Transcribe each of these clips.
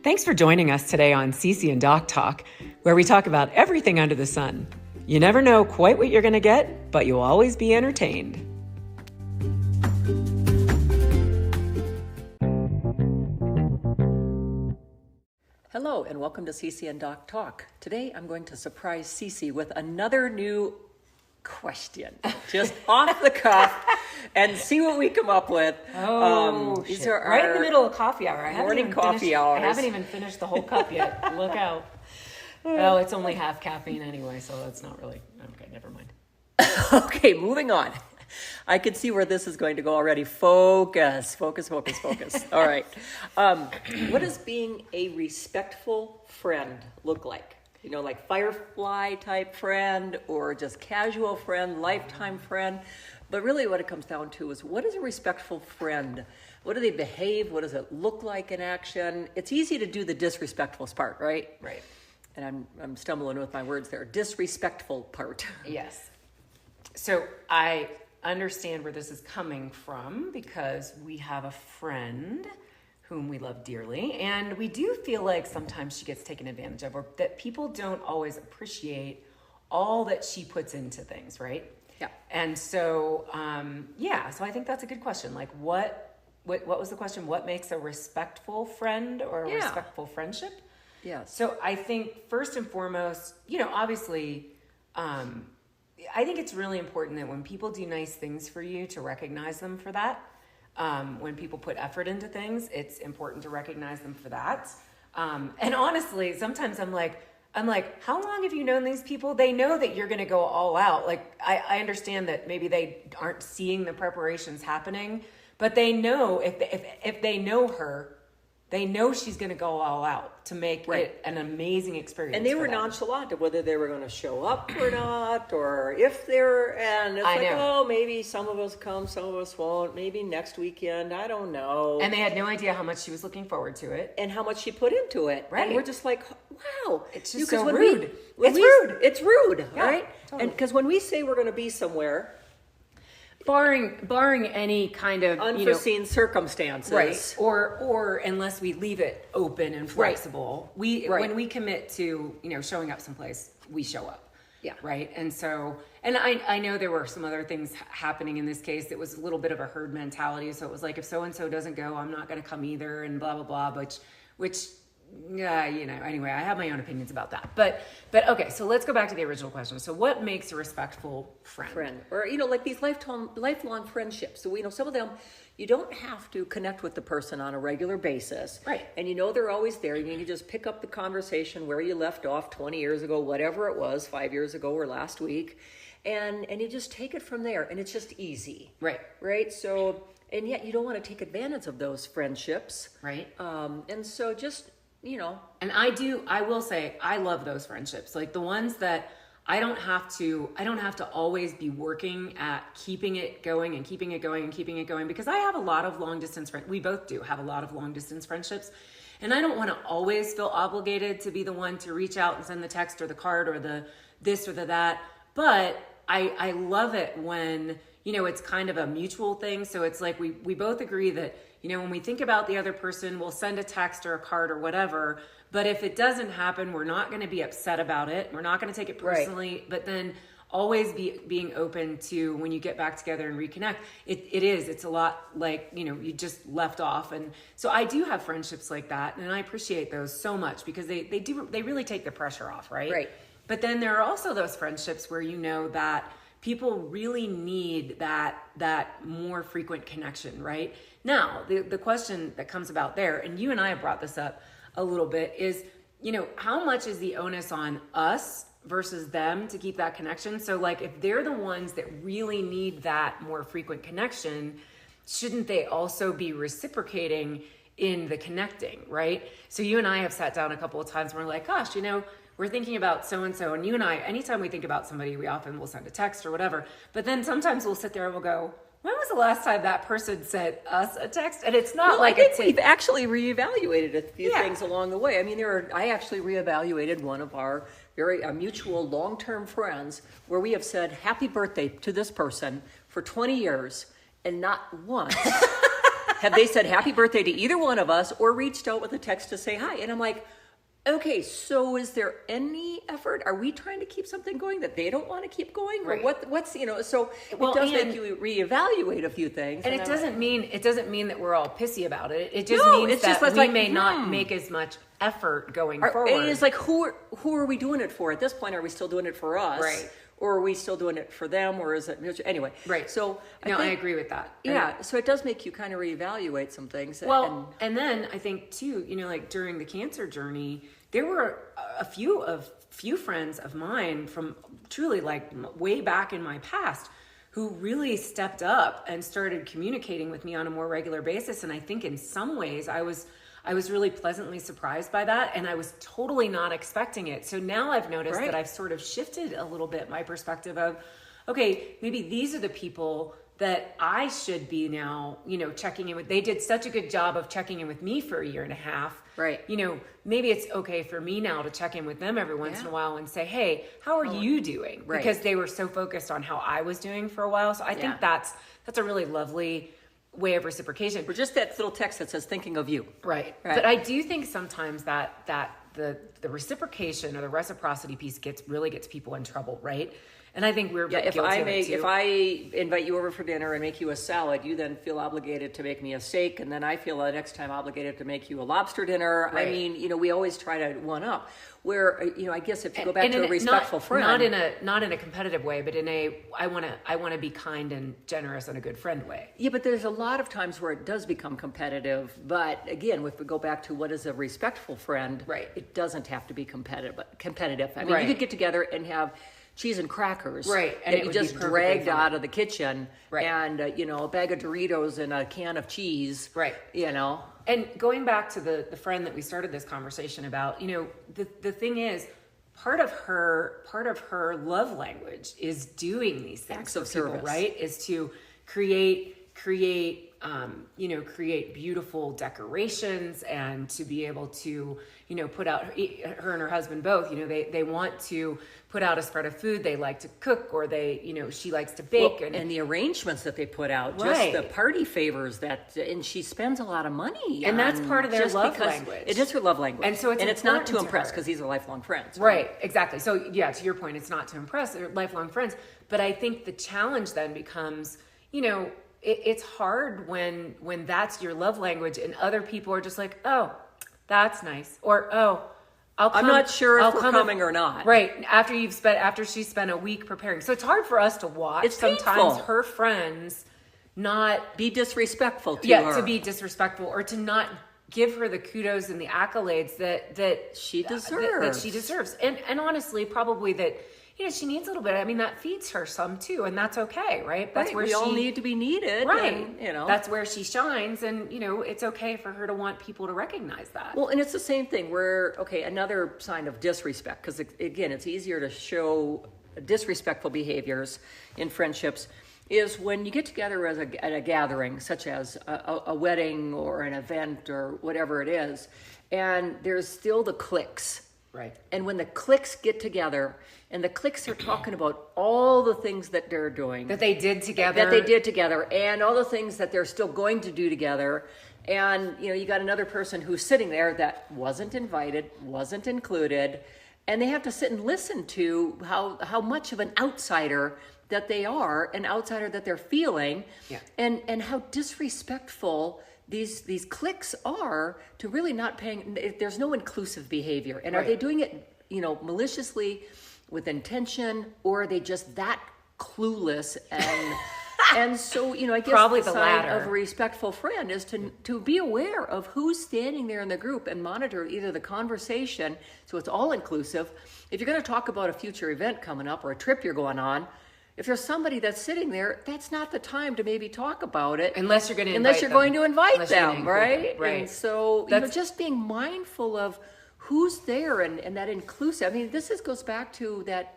Thanks for joining us today on Cece and Doc Talk, where we talk about everything under the sun. You never know quite what you're going to get, but you'll always be entertained. Hello and welcome to Cece and Doc Talk. Today I'm going to surprise Cece with another new question, just off the cuff, and see what we come up with. These are right in the middle of coffee hour. Morning coffee hours. I haven't even finished the whole cup yet. Look out. Oh, it's only half caffeine anyway, so it's not really. Okay, never mind. Okay, moving on. I can see where this is going to go already. Focus. All right. What does being a respectful friend look like? You know, like firefly type friend or just casual friend, lifetime friend. But really what it comes down to is, what is a respectful friend? What do they behave? What does it look like in action? It's easy to do the disrespectful part, right? Right. And I'm stumbling with my words there. Disrespectful part. Yes. So I understand where this is coming from because we have a friend whom we love dearly, and we do feel like sometimes she gets taken advantage of, or that people don't always appreciate all that she puts into things, right? Yeah. And so, so I think that's a good question. Like, what was the question? What makes a respectful friend or a respectful friendship? Yeah. So I think first and foremost, obviously, I think it's really important that when people do nice things for you, to recognize them for that. When people put effort into things, it's important to recognize them for that. And honestly, sometimes I'm like, how long have you known these people? They know that you're going to go all out. Like, I understand that maybe they aren't seeing the preparations happening, but they know if they know her, they know she's going to go all out to make it an amazing experience. And they were nonchalant of whether they were going to show up or not, or if they're, and it's maybe some of us come, some of us won't, maybe next weekend, I don't know. And they had no idea how much she was looking forward to it. And how much she put into it. Right. And we're just like, wow. It's just so rude. It's rude, yeah, right? Totally. And because when we say we're going to be somewhere, barring any kind of unforeseen circumstances, right? Or unless we leave it open and flexible, when we commit to showing up someplace, we show up. Yeah. Right. And so, and I know there were some other things happening in this case. It was a little bit of a herd mentality. So it was like, if so and so doesn't go, I'm not going to come either, and blah blah blah. Which. Anyway, I have my own opinions about that. But okay, so let's go back to the original question. So what makes a respectful friend? Or, like these lifelong friendships. So, some of them, you don't have to connect with the person on a regular basis. Right. And they're always there. You can just pick up the conversation where you left off 20 years ago, whatever it was, 5 years ago or last week. And you just take it from there. And it's just easy. Right. Right? So, and yet you don't want to take advantage of those friendships. Right. And so just... And I will say, I love those friendships. Like the ones that I don't have to always be working at keeping it going because I have a lot of long distance friends. We both do have a lot of long distance friendships. And I don't want to always feel obligated to be the one to reach out and send the text or the card or the this or the that. But I love it when, it's kind of a mutual thing. So it's like we both agree that, when we think about the other person, we'll send a text or a card or whatever. But if it doesn't happen, we're not going to be upset about it. We're not going to take it personally. Right. But then always being open to when you get back together and reconnect. It's a lot like, you just left off. And so I do have friendships like that. And I appreciate those so much because they really take the pressure off, right? Right. But then there are also those friendships where that people really need that more frequent connection, right? Now, the question that comes about there, and you and I have brought this up a little bit, is, how much is the onus on us versus them to keep that connection? So like, if they're the ones that really need that more frequent connection, shouldn't they also be reciprocating in the connecting, right? So you and I have sat down a couple of times and we're like, gosh, we're thinking about so-and-so, and you and I, anytime we think about somebody, we often will send a text or whatever, but then sometimes we'll sit there and we'll go, when was the last time that person sent us a text? And it's not I think we've actually reevaluated a few things along the way. I mean, I actually reevaluated one of our very mutual long-term friends where we have said happy birthday to this person for 20 years, and not once have they said happy birthday to either one of us or reached out with a text to say hi? And I'm like, okay, so is there any effort? Are we trying to keep something going that they don't want to keep going? Or Right. what's, so Well, it does and- make you reevaluate a few things. And it doesn't mean that we're all pissy about it. It just No, means it's that just we like, may not make as much effort going And forward. it's like, who are we doing it for? At this point, are we still doing it for us? Right. Or are we still doing it for them? Or is it, anyway. Right. So No, I think- agree with that. Yeah, so it does make you kind of reevaluate some things. Well, and then I think too, like during the cancer journey, there were a few friends of mine from truly like way back in my past who really stepped up and started communicating with me on a more regular basis. And I think in some ways I was really pleasantly surprised by that, and I was totally not expecting it. So now I've noticed Right. that I've sort of shifted a little bit my perspective of, okay, maybe these are the people that I should be now, checking in with. They did such a good job of checking in with me for a year and a half. Right. Maybe it's okay for me now to check in with them every once in a while and say, hey, how are you doing? Right. Because they were so focused on how I was doing for a while. So I think that's a really lovely way of reciprocation. Or just that little text that says thinking of you. Right. But I do think sometimes that the reciprocation or the reciprocity piece really gets people in trouble, right? And I think we're If guilty of it too. if I invite you over for dinner and make you a salad, you then feel obligated to make me a steak, and then I feel the next time obligated to make you a lobster dinner. Right. I mean, we always try to one up. Where I guess if you go back to a respectful friend, not in a competitive way, but in a I want to be kind and generous and a good friend way. yeah, but there's a lot of times where it does become competitive. But again, if we go back to what is a respectful friend, Right. it doesn't have to be competitive. I mean, Right. you could get together and have cheese and crackers, Right, and that it you would be just perfectly dragged fine. out of the kitchen, Right. and a bag of Doritos and a can of cheese, Right. And going back to the friend that we started this conversation about, the thing is, part of her love language is doing these things Acts for of people, service. right? Is to create beautiful decorations and to be able to, put out her and her husband both, they want to put out a spread of food. They like to cook, or she likes to bake. Well, and the arrangements that they put out, Right. just the party favors and she spends a lot of money. And that's on- part of their just love because language. It is her love language. And so it's not to important to impress, her. because these are lifelong friends. Right, exactly. So yeah, to your point, it's not to impress, they're lifelong friends. But I think the challenge then becomes, it's hard when that's your love language and other people are just like, oh, that's nice. Or, oh, I'll come. I'm not sure if I'll we're come coming or not. Right. After she spent a week preparing. So it's hard for us to watch It's sometimes painful. her friends not Be disrespectful to her. to be disrespectful or to not give her the kudos and the accolades that She that deserves. she deserves. And honestly, probably that she needs a little bit. I mean, that feeds her some too, and that's okay, right? That's Right, where we all need to be needed. right. And, That's where she shines, and it's okay for her to want people to recognize that. Well, and it's the same thing where, another sign of disrespect, because again, it's easier to show disrespectful behaviors in friendships, is when you get together at a gathering, such as a wedding or an event or whatever it is, and there's still the cliques. Right. And when the cliques get together, and the cliques are talking about all the things that they're doing, That they did together. and all the things that they're still going to do together. And, you got another person who's sitting there that wasn't invited, wasn't included, and they have to sit and listen to how much of an outsider that they are, an outsider that they're feeling, Yeah. and how disrespectful these cliques are to really not paying. There's no inclusive behavior. And are Right. they doing it, maliciously, with intention, or are they just that clueless and so I guess Probably the the sign latter. of a respectful friend is to be aware of who's standing there in the group and monitor either the conversation, so it's all inclusive. If you're going to talk about a future event coming up or a trip you're going on, if there's somebody that's sitting there, that's not the time to maybe talk about it Unless you're going to unless you're going to invite Unless you're gonna them, include right? them, right. And so That's- just being mindful of who's there and that inclusive. I mean, this goes back to that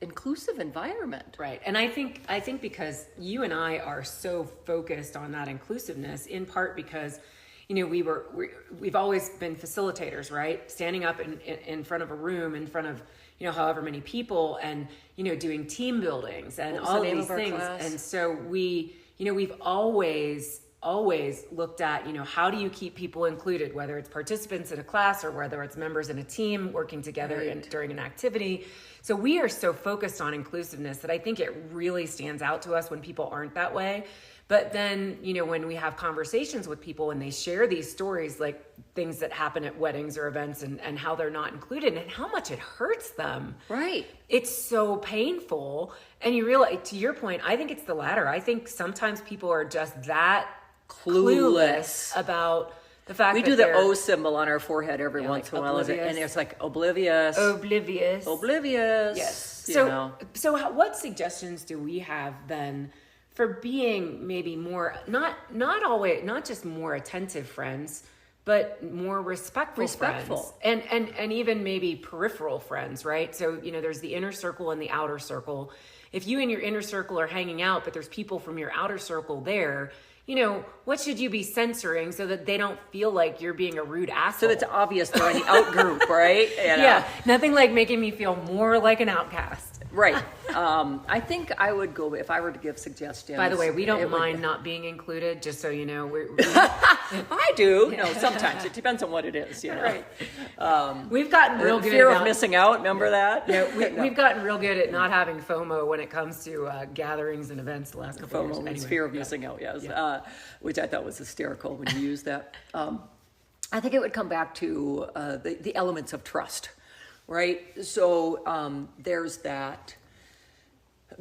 inclusive environment. Right. And I think because you and I are so focused on that inclusiveness, in part because, we've always been facilitators, right? Standing up in front of a room, in front of, however many people, and, doing team buildings and What was all the name these of our things. class? And so we've always always looked at, how do you keep people included, whether it's participants in a class or whether it's members in a team working together during an activity. So we are so focused on inclusiveness that I think it really stands out to us when people aren't that way. But then, when we have conversations with people and they share these stories, like things that happen at weddings or events and how they're not included and how much it hurts them. Right. It's so painful. And you realize, to your point, I think it's the latter. I think sometimes people are just that clueless about the fact that we do the O symbol on our forehead every once in a while, oblivious. and it's like oblivious. Yes. So what suggestions do we have then for being maybe more, not just more attentive friends, but more respectful friends, and even maybe peripheral friends, right? So, there's the inner circle and the outer circle. If you and your inner circle are hanging out, but there's people from your outer circle there, what should you be censoring so that they don't feel like you're being a rude asshole? So it's obvious they're in the out group, right? Yeah, nothing like making me feel more like an outcast. Right. I think I would go, if I were to give suggestions. By the way, we don't mind not being included, just so you know. I do. No, sometimes. It depends on what it is, Right. We've gotten real good fear of missing out, remember that? Yeah, we've gotten real good at not having FOMO when it comes to gatherings and events the last couple of years. FOMO is fear of missing out, yes. Yeah. Which I thought was hysterical when you used that. I think it would come back to the elements of trust. Right? So there's that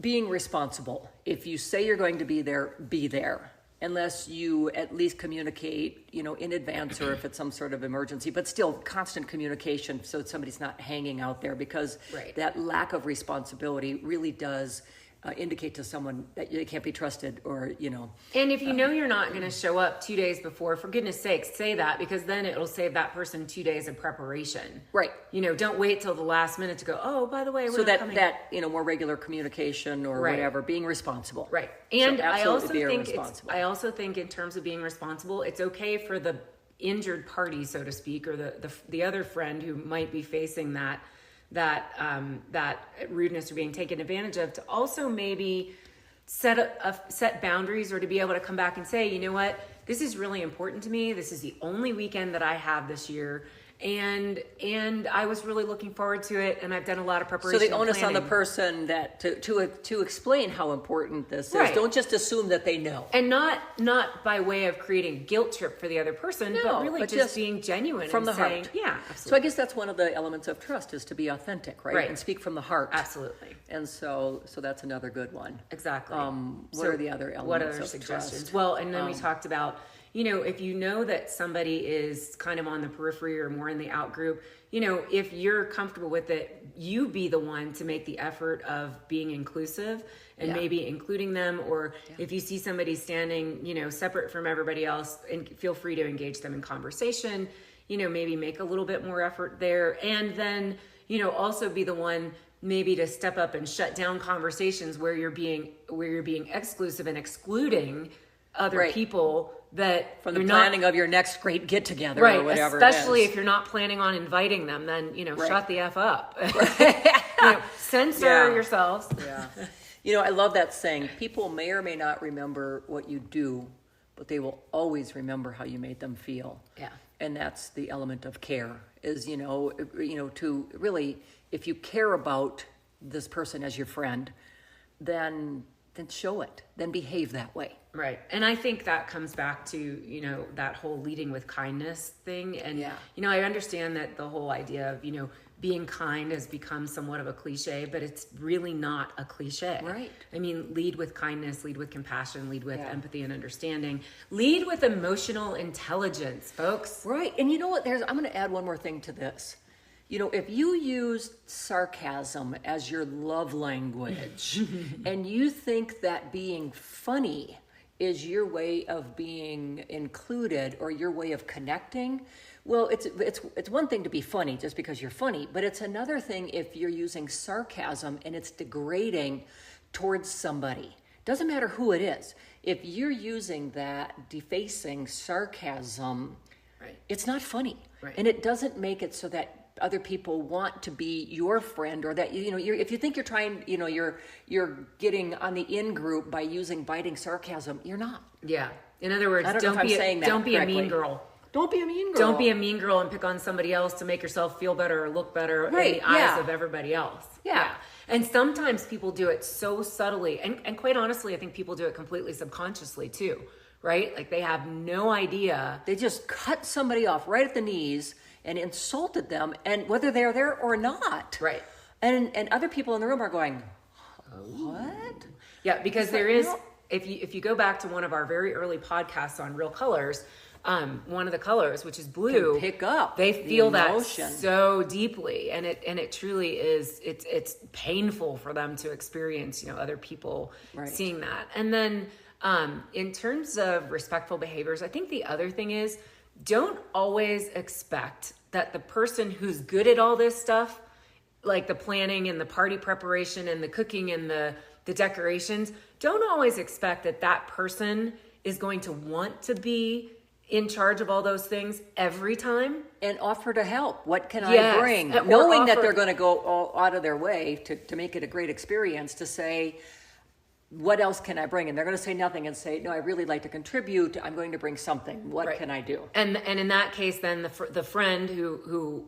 being responsible. If you say you're going to be there, be there. Unless you at least communicate, in advance or if it's some sort of emergency, but still constant communication so that somebody's not hanging out there, because that lack of responsibility really does indicate to someone that they can't be trusted, or And if you're not going to show up 2 days before, for goodness sakes, say that, because then it'll save that person 2 days of preparation. Right. Don't wait till the last minute to go, oh, by the way, we're not coming. that more regular communication or whatever, being responsible. Right. And I also think in terms of being responsible, it's okay for the injured party, so to speak, or the other friend who might be facing that rudeness or being taken advantage of, to also maybe set boundaries, or to be able to come back and say, you know what, this is really important to me. This is the only weekend that I have this year. And I was really looking forward to it, and I've done a lot of preparation. So the onus on the person that to explain how important this is. Don't just assume that they know, and not by way of creating guilt trip for the other person, but really just being genuine from and the saying, heart. Yeah, absolutely. So I guess that's one of the elements of trust, is to be authentic, right? And speak from the heart. Absolutely. And so that's another good one. Exactly. What are the other elements? What other of suggestions? Trust? Well, and then we talked about, if you know that somebody is kind of on the periphery or more in the out group, if you're comfortable with it, you be the one to make the effort of being inclusive and maybe including them. Or if you see somebody standing, separate from everybody else, and feel free to engage them in conversation, maybe make a little bit more effort there. And then, also be the one maybe to step up and shut down conversations where you're being exclusive and excluding other people that from the planning of your next great get together, or whatever. Especially if you're not planning on inviting them, then shut the F up. Censor yourselves. Yeah. I love that saying. People may or may not remember what you do, but they will always remember how you made them feel. Yeah. And that's the element of care. Is to really, if you care about this person as your friend, then show it. Then behave that way. Right. And I think that comes back to, that whole leading with kindness thing. And, I understand that the whole idea of, being kind has become somewhat of a cliche, but it's really not a cliche. Right. I mean, lead with kindness, lead with compassion, lead with empathy and understanding, lead with emotional intelligence, folks. Right. And you know what? I'm going to add one more thing to this. If you use sarcasm as your love language and you think that being funny is your way of being included or your way of connecting, well, it's one thing to be funny just because you're funny, but it's another thing if you're using sarcasm and it's degrading towards somebody. Doesn't matter who it is. If you're using that defacing sarcasm, it's not funny. Right. And it doesn't make it so that other people want to be your friend, or that if you think you're trying, you're getting on the in group by using biting sarcasm, you're not. Yeah. In other words, don't be a mean girl. Don't be a mean girl. Don't be a mean girl and pick on somebody else to make yourself feel better or look better in the eyes of everybody else. Yeah. And sometimes people do it so subtly. And quite honestly, I think people do it completely subconsciously too, right? Like they have no idea. They just cut somebody off right at the knees and insulted them, and whether they're there or not. Right. And other people in the room are going, what? Yeah, because there is, if you go back to one of our very early podcasts on real colors, one of the colors, which is blue, can pick up they feel the that emotion so deeply, and it truly is. It's painful for them to experience, other people seeing that. And then in terms of respectful behaviors, I think the other thing is, don't always expect that the person who's good at all this stuff, like the planning and the party preparation and the cooking and the decorations, don't always expect that person is going to want to be in charge of all those things every time. And offer to help. What can I bring? Knowing that they're going to go all out of their way to make it a great experience, to say, what else can I bring? And they're going to say nothing and say, no, I really like to contribute. I'm going to bring something. What can I do? And in that case, then the friend who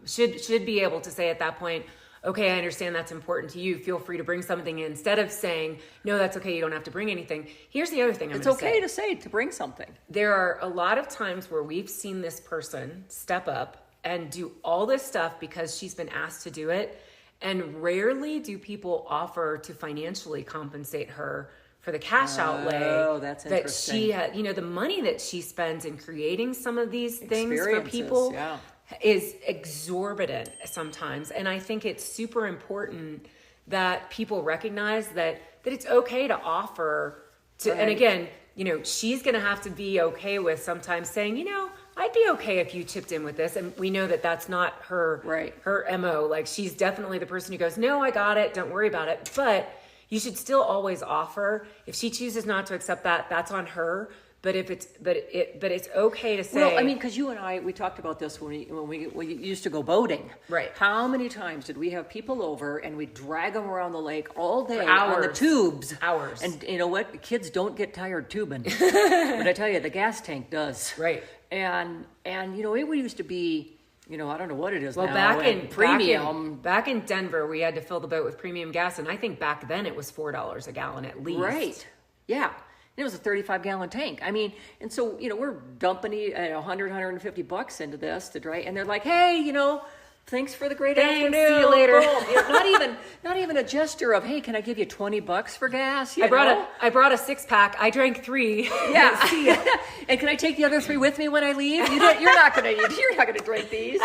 should be able to say at that point, okay, I understand that's important to you. Feel free to bring something in. Instead of saying, no, that's okay, you don't have to bring anything. Here's the other thing It's okay to say to bring something. There are a lot of times where we've seen this person step up and do all this stuff because she's been asked to do it. And rarely do people offer to financially compensate her for the cash outlay that's that she had, the money that she spends in creating some of these things for people is exorbitant sometimes. And I think it's super important that people recognize that it's okay to offer to, and again, she's going to have to be okay with sometimes saying, I'd be okay if you chipped in with this. And we know that that's not her MO. Like, she's definitely the person who goes, no, I got it. Don't worry about it. But you should still always offer. If she chooses not to accept that, that's on her. But it's okay to say. Well, I mean, because you and I, we talked about this when we used to go boating. Right. How many times did we have people over and we drag them around the lake all day on the tubes? Hours. And you know what? Kids don't get tired tubing. But I tell you, the gas tank does. Right. And it used to be, I don't know what it is now. Well, back in Denver, we had to fill the boat with premium gas, and I think back then it was $4 a gallon at least. Right. Yeah. And it was a 35-gallon tank. I mean, and so, we're dumping $150 into this to dry, and they're like, hey, thanks for the great afternoon. See you later. Not even a gesture of, hey, can I give you $20 for gas? I brought a 6-pack. I drank 3. Yeah. See ya. And can I take the other 3 with me when I leave? You're not gonna drink these.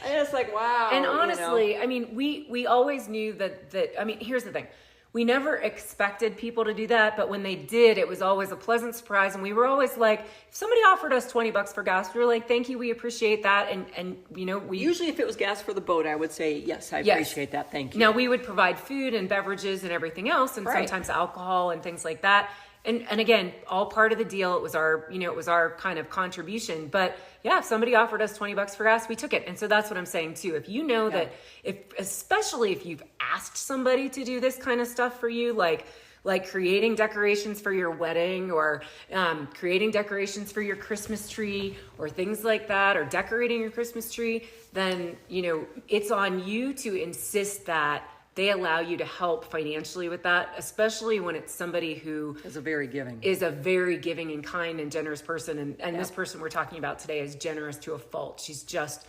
And it's like, wow. And honestly, I mean, we always knew that. I mean, here's the thing. We never expected people to do that, but when they did, it was always a pleasant surprise. And we were always like, if somebody offered us $20 for gas, we were like, thank you, we appreciate that. And we usually, if it was gas for the boat, I would say, yes, I appreciate that, thank you. Now, we would provide food and beverages and everything else, and sometimes alcohol and things like that. And again, all part of the deal. It was our kind of contribution. But yeah, if somebody offered us $20 for gas, we took it. And so that's what I'm saying too. If you know that, especially if you've asked somebody to do this kind of stuff for you, like creating decorations for your wedding, or creating decorations for your Christmas tree, or things like that, or decorating your Christmas tree, then it's on you to insist that they allow you to help financially with that, especially when it's somebody who is a very giving and kind and generous person. And this person we're talking about today is generous to a fault. She's just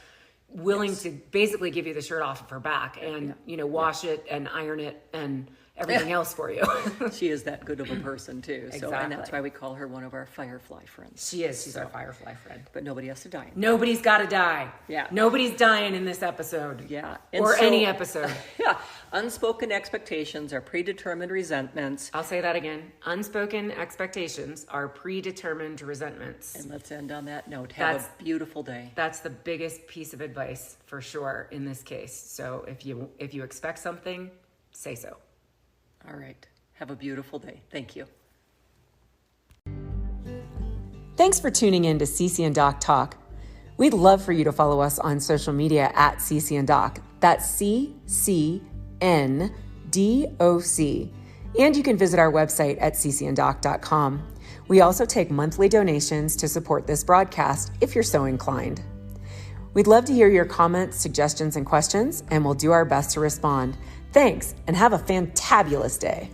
willing to basically give you the shirt off of her back and, wash it and iron it and everything else for you. She is that good of a person too. So, Exactly. And that's why we call her one of our firefly friends. She is. She's our firefly friend. But nobody has to die. Nobody's got to die. Yeah. Nobody's dying in this episode. Yeah. Any episode. Yeah. Unspoken expectations are predetermined resentments. I'll say that again. Unspoken expectations are predetermined resentments. And let's end on that note. Have a beautiful day. That's the biggest piece of advice for sure in this case. So if you expect something, say so. All right. Have a beautiful day. Thank you. Thanks for tuning in to Cece and Doc Talk. We'd love for you to follow us on social media at CC and Doc. That's CCNDOC. And you can visit our website at ccanddoc.com. We also take monthly donations to support this broadcast if you're so inclined. We'd love to hear your comments, suggestions, and questions, and we'll do our best to respond. Thanks, and have a fantabulous day.